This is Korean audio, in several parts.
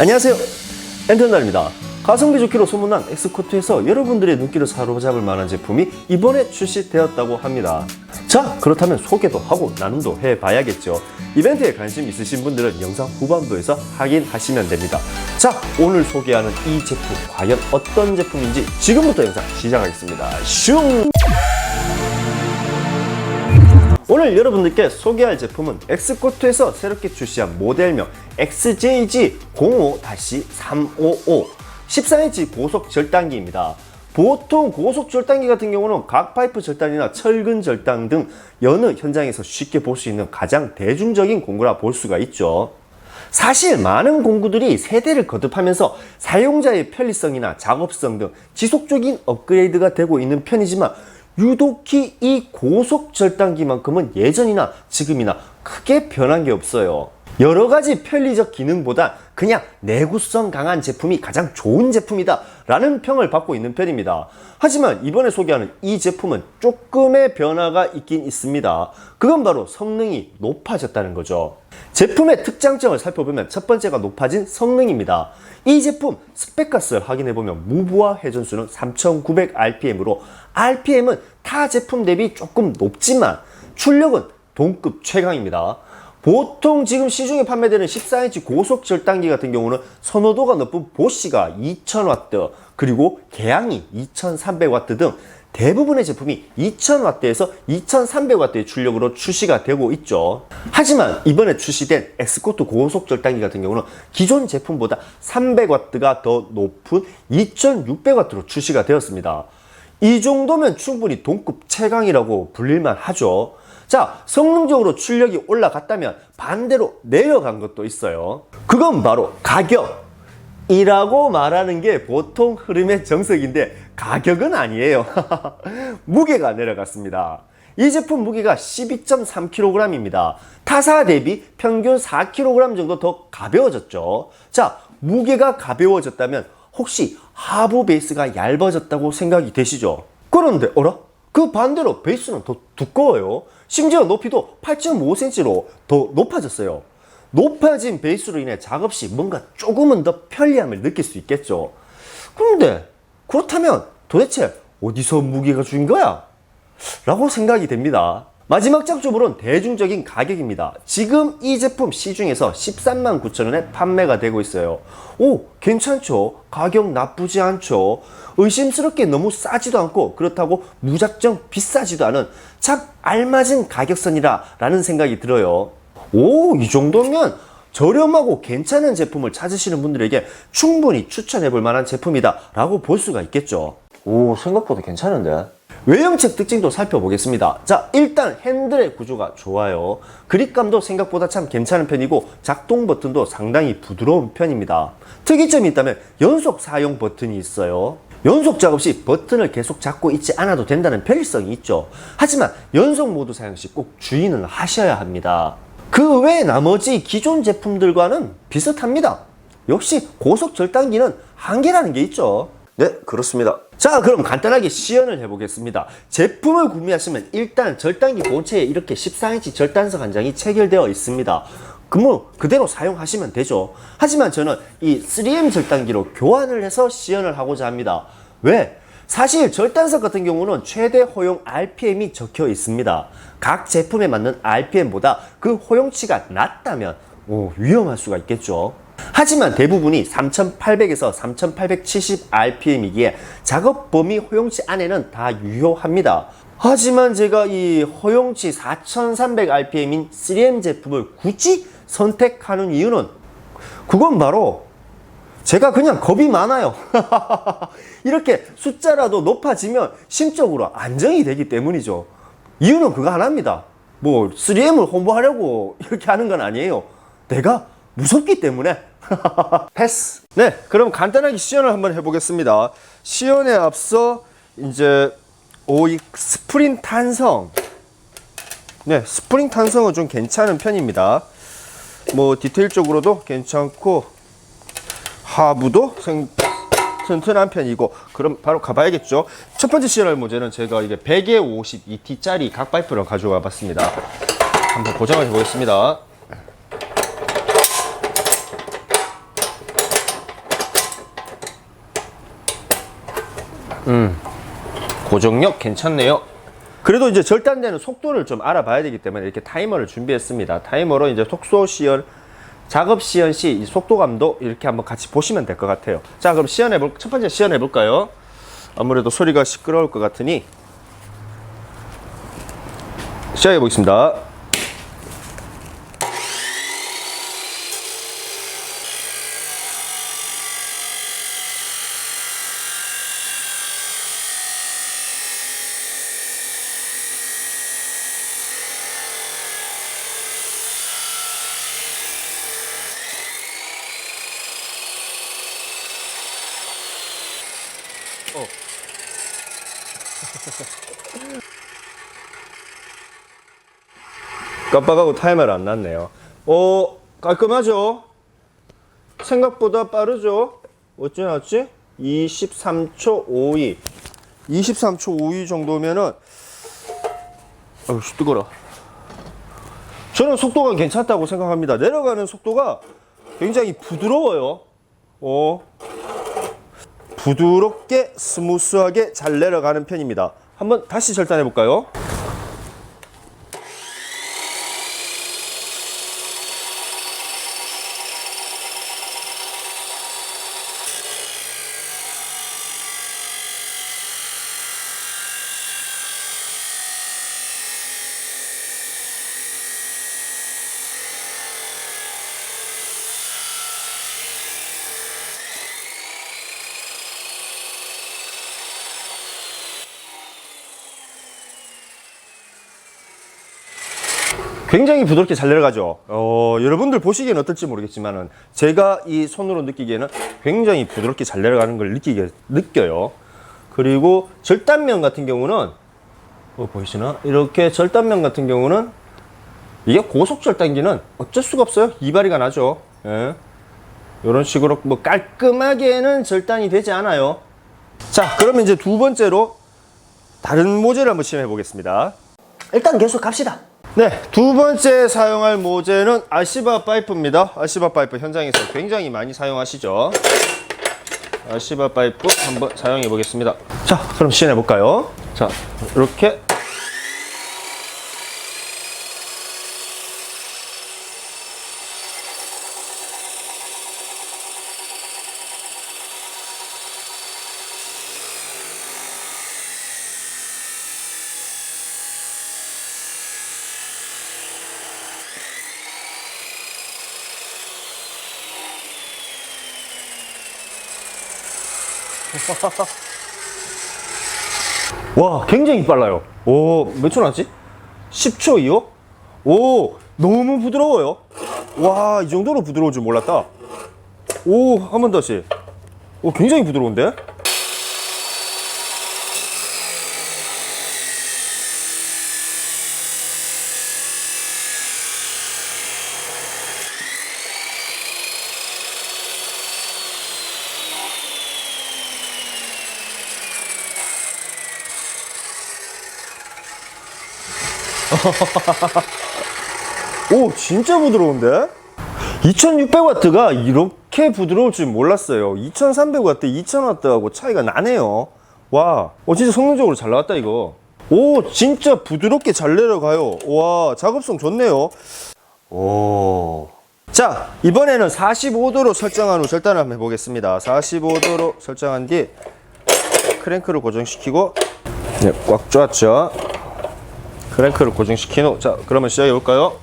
안녕하세요, 엔텐달입니다. 가성비 좋기로 소문난 엑스코트에서 여러분들의 눈길을 사로잡을 만한 제품이 이번에 출시되었다고 합니다. 자, 그렇다면 소개도 하고 나눔도 해봐야겠죠. 이벤트에 관심 있으신 분들은 영상 후반부에서 확인하시면 됩니다. 자, 오늘 소개하는 이 제품 과연 어떤 제품인지 지금부터 영상 시작하겠습니다. 슝! 오늘 여러분들께 소개할 제품은 엑스코트에서 새롭게 출시한 모델명 XJG05-355 14인치 고속 절단기입니다. 보통 고속 절단기 같은 경우는 각파이프 절단이나 철근 절단 등 여느 현장에서 쉽게 볼 수 있는 가장 대중적인 공구라 볼 수가 있죠. 사실 많은 공구들이 세대를 거듭하면서 사용자의 편리성이나 작업성 등 지속적인 업그레이드가 되고 있는 편이지만 유독히 이 고속 절단기만큼은 예전이나 지금이나 크게 변한 게 없어요. 여러 가지 편리적 기능보다 그냥 내구성 강한 제품이 가장 좋은 제품이다 라는 평을 받고 있는 편입니다. 하지만 이번에 소개하는 이 제품은 조금의 변화가 있긴 있습니다. 그건 바로 성능이 높아졌다는 거죠. 제품의 특장점을 살펴보면 첫 번째가 높아진 성능입니다. 이 제품 스펙값을 확인해보면 무브와 회전수는 3900rpm으로 RPM은 타 제품 대비 조금 높지만 출력은 동급 최강입니다. 보통 지금 시중에 판매되는 14인치 고속 절단기 같은 경우는 선호도가 높은 보쉬가 2000W 그리고 개양이 2300W 등 대부분의 제품이 2000W에서 2300W의 출력으로 출시가 되고 있죠. 하지만 이번에 출시된 엑스코트 고속 절단기 같은 경우는 기존 제품보다 300W가 더 높은 2600W로 출시가 되었습니다. 이 정도면 충분히 동급 최강이라고 불릴만 하죠. 자, 성능적으로 출력이 올라갔다면 반대로 내려간 것도 있어요. 그건 바로 가격이라고 말하는 게 보통 흐름의 정석인데 가격은 아니에요. 무게가 내려갔습니다. 이 제품 무게가 12.3kg입니다. 타사 대비 평균 4kg 정도 더 가벼워졌죠. 자, 무게가 가벼워졌다면 혹시 하부 베이스가 얇아졌다고 생각이 되시죠? 그런데 어라? 그 반대로 베이스는 더 두꺼워요. 심지어 높이도 8.5cm로 더 높아졌어요. 높아진 베이스로 인해 작업 시 뭔가 조금은 더 편리함을 느낄 수 있겠죠. 그런데 그렇다면 도대체 어디서 무게가 줄인 거야? 라고 생각이 됩니다. 마지막 장점으로는 대중적인 가격입니다. 지금 이 제품 시중에서 139,000원에 판매가 되고 있어요. 오, 괜찮죠? 가격 나쁘지 않죠? 의심스럽게 너무 싸지도 않고 그렇다고 무작정 비싸지도 않은 참 알맞은 가격선이라 라는 생각이 들어요. 오, 이 정도면 저렴하고 괜찮은 제품을 찾으시는 분들에게 충분히 추천해 볼 만한 제품이다 라고 볼 수가 있겠죠. 오, 생각보다 괜찮은데? 외형적 특징도 살펴보겠습니다. 자, 일단 핸들의 구조가 좋아요. 그립감도 생각보다 참 괜찮은 편이고 작동 버튼도 상당히 부드러운 편입니다. 특이점이 있다면 연속 사용 버튼이 있어요. 연속 작업 시 버튼을 계속 잡고 있지 않아도 된다는 편리성이 있죠. 하지만 연속 모드 사용 시 꼭 주의는 하셔야 합니다. 그 외 나머지 기존 제품들과는 비슷합니다. 역시 고속 절단기는 한계라는 게 있죠. 네, 그렇습니다. 자, 그럼 간단하게 시연을 해보겠습니다. 제품을 구매하시면 일단 절단기 본체에 이렇게 14인치 절단석 한 장이 체결되어 있습니다. 그대로 사용하시면 되죠. 하지만 저는 이 3M 절단기로 교환을 해서 시연을 하고자 합니다. 왜? 사실 절단석 같은 경우는 최대 허용 RPM이 적혀 있습니다. 각 제품에 맞는 RPM보다 그 허용치가 낮다면 위험할 수가 있겠죠. 하지만 대부분이 3800에서 3870rpm이기에 작업 범위 허용치 안에는 다 유효합니다. 하지만 제가 이 허용치 4300rpm인 3M 제품을 굳이 선택하는 이유는 그건 바로 제가 그냥 겁이 많아요. 이렇게 숫자라도 높아지면 심적으로 안정이 되기 때문이죠. 이유는 그거 하나입니다. 뭐 3M을 홍보하려고 이렇게 하는 건 아니에요. 내가 무섭기 때문에. 패스. 네, 그럼 간단하게 시연을 한번 해보겠습니다. 시연에 앞서 이제 이 스프링 탄성, 네, 스프링 탄성은 좀 괜찮은 편입니다. 뭐 디테일적으로도 괜찮고 하부도 튼튼한 편이고. 그럼 바로 가봐야겠죠. 첫 번째 시연할 모델은 제가 이게 100에52T짜리 각파이프를 가져와 봤습니다. 한번 고정을 해보겠습니다. 고정력 괜찮네요. 그래도 이제 절단되는 속도를 좀 알아봐야 되기 때문에 이렇게 타이머를 준비했습니다. 타이머로 이제 속소 시연, 작업 시연 시 이 속도감도 이렇게 한번 같이 보시면 될 것 같아요. 자, 그럼 첫 번째 시연해 볼까요? 아무래도 소리가 시끄러울 것 같으니 시작해 보겠습니다. 깜빡하고 타이머를 안 놨네요. 깔끔하죠? 생각보다 빠르죠? 어찌 나왔지? 23초 52. 23초 52 정도면은, 아유, 뜨거라. 저는 속도가 괜찮다고 생각합니다. 내려가는 속도가 굉장히 부드러워요. 부드럽게 스무스하게 잘 내려가는 편입니다. 한번 다시 절단해 볼까요? 굉장히 부드럽게 잘 내려가죠. 여러분들 보시기에는 어떨지 모르겠지만은 제가 이 손으로 느끼기에는 굉장히 부드럽게 잘 내려가는 걸 느껴요. 그리고 절단면 같은 경우는 보이시나? 이렇게 절단면 같은 경우는 이게 고속 절단기는 어쩔 수가 없어요. 이발이가 나죠. 예. 이런 식으로 뭐 깔끔하게는 절단이 되지 않아요. 자, 그러면 이제 두 번째로 다른 모재를 한번 시험해 보겠습니다. 일단 계속 갑시다. 네, 두 번째 사용할 모재는 아시바 파이프입니다. 아시바 파이프 현장에서 굉장히 많이 사용하시죠. 아시바 파이프 한번 사용해 보겠습니다. 자, 그럼 시연해 볼까요? 자, 이렇게 와, 굉장히 빨라요. 몇 초 났지? 10초 이요? 너무 부드러워요. 와, 이 정도로 부드러울 줄 몰랐다. 한 번 다시. 굉장히 부드러운데? 진짜 부드러운데? 2600W가 이렇게 부드러울 줄 몰랐어요. 2300W, 2000W하고 차이가 나네요. 와, 진짜 성능적으로 잘 나왔다 이거. 진짜 부드럽게 잘 내려가요. 와, 작업성 좋네요. 자, 이번에는 45도로 설정한 후 절단을 한번 해보겠습니다. 45도로 설정한 뒤 크랭크를 고정시키고, 네, 꽉 조았죠. 크랭크를 고정시킨 후, 자, 그러면 시작해 볼까요?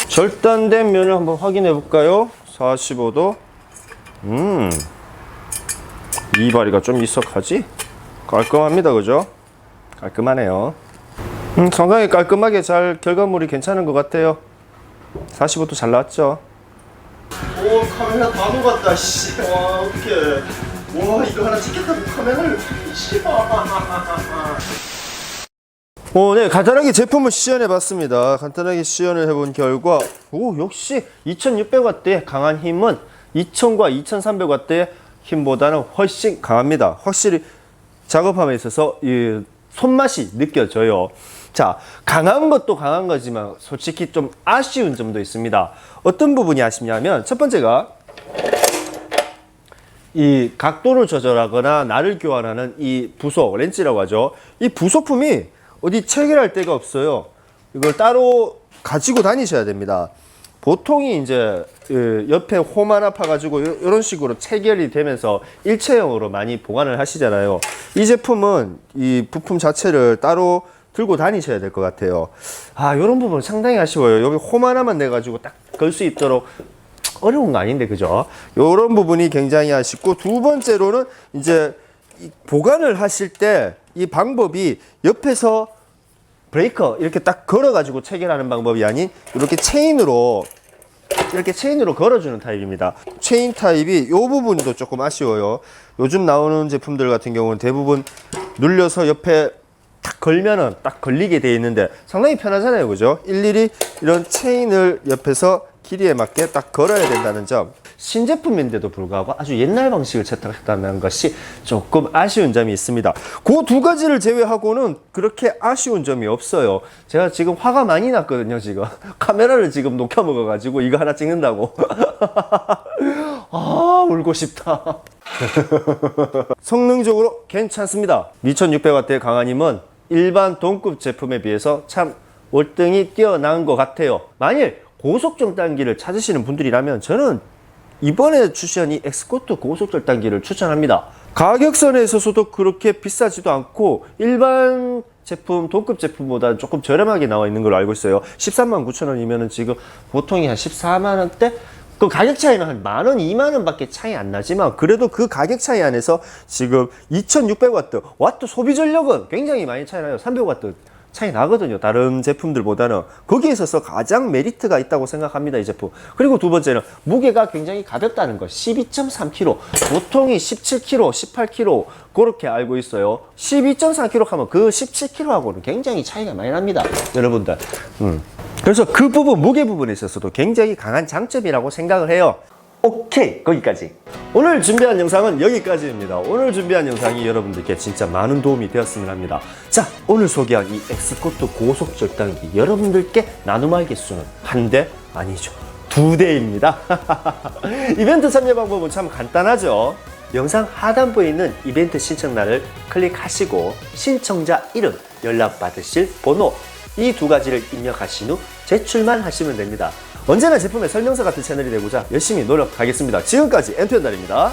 절단된 면을 한번 확인해 볼까요? 45도. 이발이가 좀 있어가지? 깔끔합니다, 그죠? 깔끔하네요. 상당히 깔끔하게 잘 결과물이 괜찮은 것 같아요. 45도 잘 나왔죠? 카메라 다 녹았다, 씨. 와, 어떡해. 이거 하나 찍겠다고 카메라를. 네, 간단하게 제품을 시연해 봤습니다. 간단하게 시연을 해본 결과, 역시 2600W의 강한 힘은 2000과 2300W의 힘보다는 훨씬 강합니다. 확실히 작업함에 있어서 이 손맛이 느껴져요. 자, 강한 것도 강한 거지만 솔직히 좀 아쉬운 점도 있습니다. 어떤 부분이 아쉽냐면, 첫 번째가 이 각도를 조절하거나 날을 교환하는 이 부속, 렌치라고 하죠. 이 부속품이 어디 체결할 데가 없어요. 이걸 따로 가지고 다니셔야 됩니다. 보통이 이제 옆에 홈 하나 파가지고 이런 식으로 체결이 되면서 일체형으로 많이 보관을 하시잖아요. 이 제품은 이 부품 자체를 따로 들고 다니셔야 될 것 같아요. 이런 부분 상당히 아쉬워요. 여기 홈 하나만 내가지고 딱 걸 수 있도록 어려운 거 아닌데, 그죠? 이런 부분이 굉장히 아쉽고, 두 번째로는 이제 보관을 하실 때 이 방법이 옆에서 브레이커 이렇게 딱 걸어가지고 체결하는 방법이 아닌 이렇게 체인으로 걸어주는 타입입니다. 체인 타입이 이 부분도 조금 아쉬워요. 요즘 나오는 제품들 같은 경우는 대부분 눌려서 옆에 딱 걸면은 딱 걸리게 돼 있는데 상당히 편하잖아요, 그죠? 일일이 이런 체인을 옆에서 길이에 맞게 딱 걸어야 된다는 점. 신제품인데도 불구하고 아주 옛날 방식을 채택했다는 것이 조금 아쉬운 점이 있습니다. 그 두 가지를 제외하고는 그렇게 아쉬운 점이 없어요. 제가 지금 화가 많이 났거든요, 지금. 카메라를 지금 녹여 먹어가지고 이거 하나 찍는다고. 울고 싶다. 성능적으로 괜찮습니다. 2600W의 강한 힘은 일반 동급 제품에 비해서 참 월등히 뛰어난 것 같아요. 만일 고속 절단기를 찾으시는 분들이라면 저는 이번에 출시한 이 엑스코트 고속 절단기를 추천합니다. 가격선에 있어서도 그렇게 비싸지도 않고 일반 제품, 동급 제품보다 조금 저렴하게 나와 있는 걸로 알고 있어요. 139,000원이면은 지금 보통이 한 14만원대? 그 가격 차이는 한 만원, 2만원 밖에 차이 안 나지만 그래도 그 가격 차이 안에서 지금 2600W, 와트 소비 전력은 굉장히 많이 차이 나요. 300W 차이 나거든요. 다른 제품들보다는. 거기에 있어서 가장 메리트가 있다고 생각합니다, 이 제품. 그리고 두 번째는 무게가 굉장히 가볍다는 것. 12.3kg. 보통이 17kg, 18kg 그렇게 알고 있어요. 12.3kg 하면 그 17kg하고는 굉장히 차이가 많이 납니다, 여러분들. 그래서 그 부분, 무게 부분에 있어서도 굉장히 강한 장점이라고 생각을 해요. 오케이, 거기까지. 오늘 준비한 영상은 여기까지입니다. 오늘 준비한 영상이 여러분들께 진짜 많은 도움이 되었으면 합니다. 자, 오늘 소개한 이 엑스코트 고속 절단기 여러분들께 나눔할 개수는 한 대 아니죠, 2대입니다. 이벤트 참여 방법은 참 간단하죠. 영상 하단부에 있는 이벤트 신청란을 클릭하시고 신청자 이름, 연락 받으실 번호 이 두 가지를 입력하신 후 제출만 하시면 됩니다. 언제나 제품의 설명서 같은 채널이 되고자 열심히 노력하겠습니다. 지금까지 엔투연달입니다.